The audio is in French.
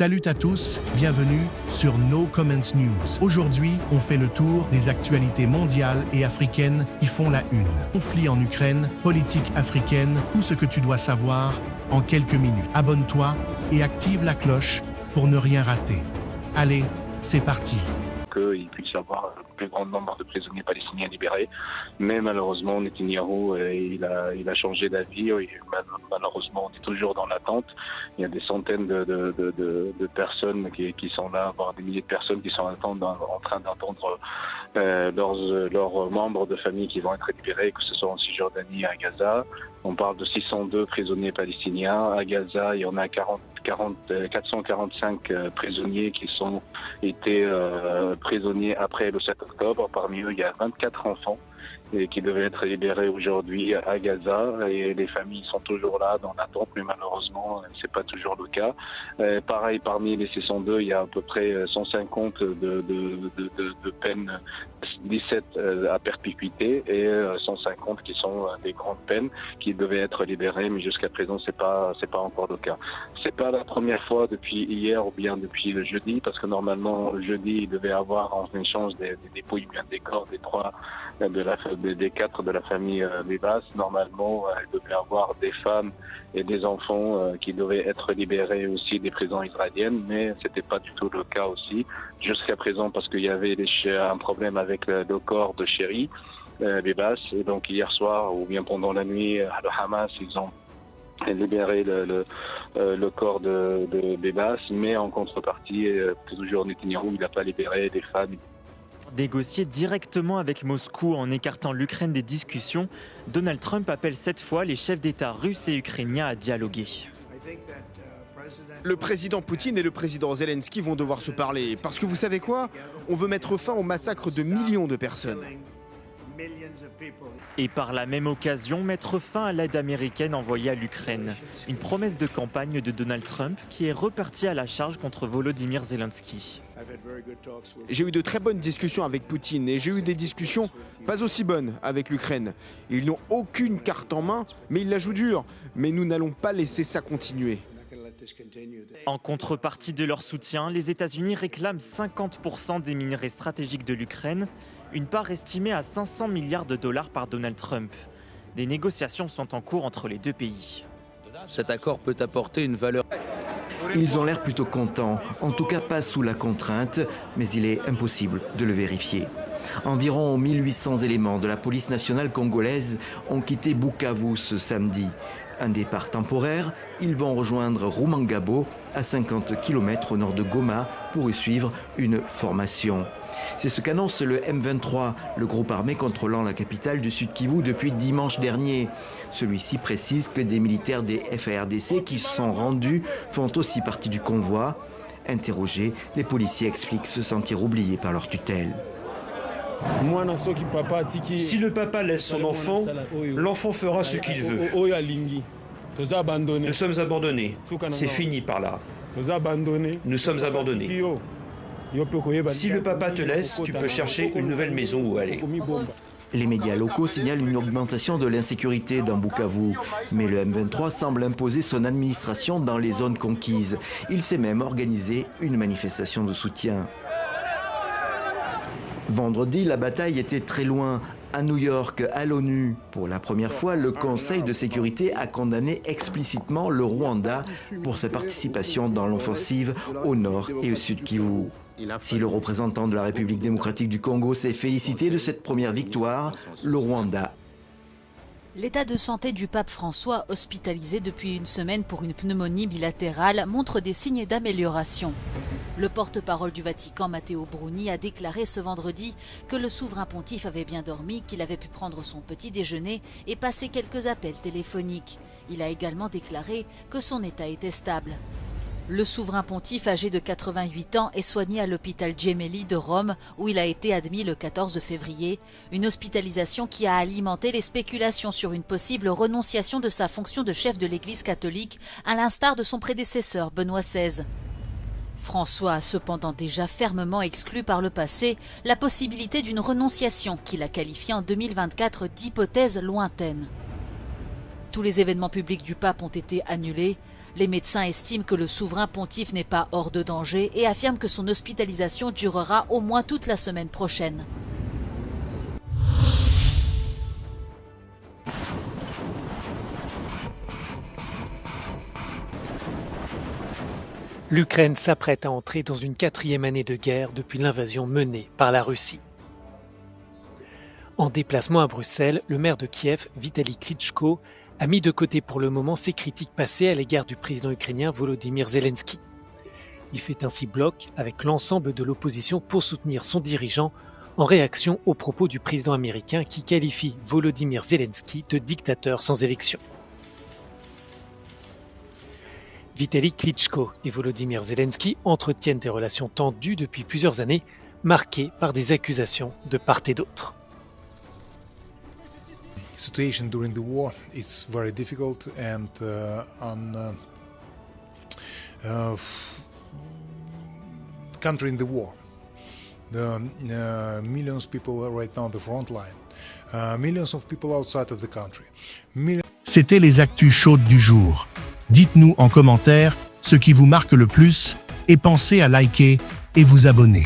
Salut à tous, bienvenue sur No Comments News. Aujourd'hui, on fait le tour des actualités mondiales et africaines qui font la une. Conflit en Ukraine, politique africaine, tout ce que tu dois savoir en quelques minutes. Abonne-toi et active la cloche pour ne rien rater. Allez, c'est parti. Qu'il puisse y avoir un plus grand nombre de prisonniers palestiniens libérés. Mais malheureusement, Netanyahou, il a changé d'avis. Malheureusement, on est toujours dans l'attente. Il y a des centaines de personnes qui sont là, voire des milliers de personnes qui sont en train d'attendre leurs membres de famille qui vont être libérés, que ce soit en Cisjordanie et à Gaza. On parle de 602 prisonniers palestiniens. À Gaza, il y en a 445 prisonniers qui sont été prisonniers après le 7 octobre. Parmi eux, il y a 24 enfants qui devaient être libérés aujourd'hui à Gaza, et les familles sont toujours là dans l'attente, mais malheureusement c'est pas toujours le cas. Pareil, parmi les 602, il y a à peu près 150 de peines, 17 à perpétuité et 150 qui sont des grandes peines qui devaient être libérées, mais jusqu'à présent c'est pas encore le cas. C'est pas la première fois depuis hier ou bien depuis le jeudi, parce que normalement le jeudi il devait avoir en échange des dépouilles, bien des corps des 4 de la famille Bebas. Normalement, il devait avoir des femmes et des enfants qui devaient être libérés aussi des prisons israéliennes, mais c'était pas du tout le cas aussi jusqu'à présent, parce qu'il y avait un problème avec le corps de Chéri Bebas, et donc hier soir ou bien pendant la nuit, le Hamas ils ont libéré le corps de Bebas, mais en contrepartie, toujours Netanyahou il n'a pas libéré des femmes. Négocier directement avec Moscou en écartant l'Ukraine des discussions, Donald Trump appelle cette fois les chefs d'État russes et ukrainiens à dialoguer. Le président Poutine et le président Zelensky vont devoir se parler, parce que vous savez quoi ? On veut mettre fin au massacre de millions de personnes. Et par la même occasion, mettre fin à l'aide américaine envoyée à l'Ukraine. Une promesse de campagne de Donald Trump qui est repartie à la charge contre Volodymyr Zelensky. J'ai eu de très bonnes discussions avec Poutine et j'ai eu des discussions pas aussi bonnes avec l'Ukraine. Ils n'ont aucune carte en main, mais ils la jouent dur. Mais nous n'allons pas laisser ça continuer. En contrepartie de leur soutien, les États-Unis réclament 50% des minerais stratégiques de l'Ukraine, une part estimée à 500 milliards de dollars par Donald Trump. Des négociations sont en cours entre les deux pays. Cet accord peut apporter une valeur. Ils ont l'air plutôt contents, en tout cas pas sous la contrainte, mais il est impossible de le vérifier. Environ 1800 éléments de la police nationale congolaise ont quitté Bukavu ce samedi. Un départ temporaire, ils vont rejoindre Rumangabo, à 50 km au nord de Goma, pour y suivre une formation. C'est ce qu'annonce le M23, le groupe armé contrôlant la capitale du Sud-Kivu depuis dimanche dernier. Celui-ci précise que des militaires des FARDC qui se sont rendus font aussi partie du convoi. Interrogés, les policiers expliquent se sentir oubliés par leur tutelle. Si le papa laisse son enfant, l'enfant fera ce qu'il veut. Nous sommes abandonnés. C'est fini par là. Nous sommes abandonnés. Si le papa te laisse, tu peux chercher une nouvelle maison où aller. Les médias locaux signalent une augmentation de l'insécurité dans Bukavu. Mais le M23 semble imposer son administration dans les zones conquises. Il s'est même organisé une manifestation de soutien. Vendredi, la bataille était très loin. À New York, à l'ONU, pour la première fois, le Conseil de sécurité a condamné explicitement le Rwanda pour sa participation dans l'offensive au nord et au sud Kivu. Si le représentant de la République démocratique du Congo s'est félicité de cette première victoire, le Rwanda. L'état de santé du pape François, hospitalisé depuis une semaine pour une pneumonie bilatérale, montre des signes d'amélioration. Le porte-parole du Vatican, Matteo Bruni, a déclaré ce vendredi que le souverain pontife avait bien dormi, qu'il avait pu prendre son petit déjeuner et passer quelques appels téléphoniques. Il a également déclaré que son état était stable. Le souverain pontife, âgé de 88 ans, est soigné à l'hôpital Gemelli de Rome, où il a été admis le 14 février. Une hospitalisation qui a alimenté les spéculations sur une possible renonciation de sa fonction de chef de l'Église catholique, à l'instar de son prédécesseur Benoît XVI. François a cependant déjà fermement exclu par le passé la possibilité d'une renonciation qu'il a qualifiée en 2024 d'hypothèse lointaine. Tous les événements publics du pape ont été annulés. Les médecins estiment que le souverain pontife n'est pas hors de danger et affirment que son hospitalisation durera au moins toute la semaine prochaine. L'Ukraine s'apprête à entrer dans une 4e année de guerre depuis l'invasion menée par la Russie. En déplacement à Bruxelles, le maire de Kiev, Vitaly Klitschko, a mis de côté pour le moment ses critiques passées à l'égard du président ukrainien Volodymyr Zelensky. Il fait ainsi bloc avec l'ensemble de l'opposition pour soutenir son dirigeant en réaction aux propos du président américain qui qualifie Volodymyr Zelensky de dictateur sans élection. Vitaly Klitschko et Volodymyr Zelensky entretiennent des relations tendues depuis plusieurs années, marquées par des accusations de part et d'autre. Situation during the war is very difficult and country in the war. The millions of people are right now on the front line. Millions of people outside of the country. C'était les actus chaudes du jour. Dites-nous en commentaire ce qui vous marque le plus et pensez à liker et vous abonner.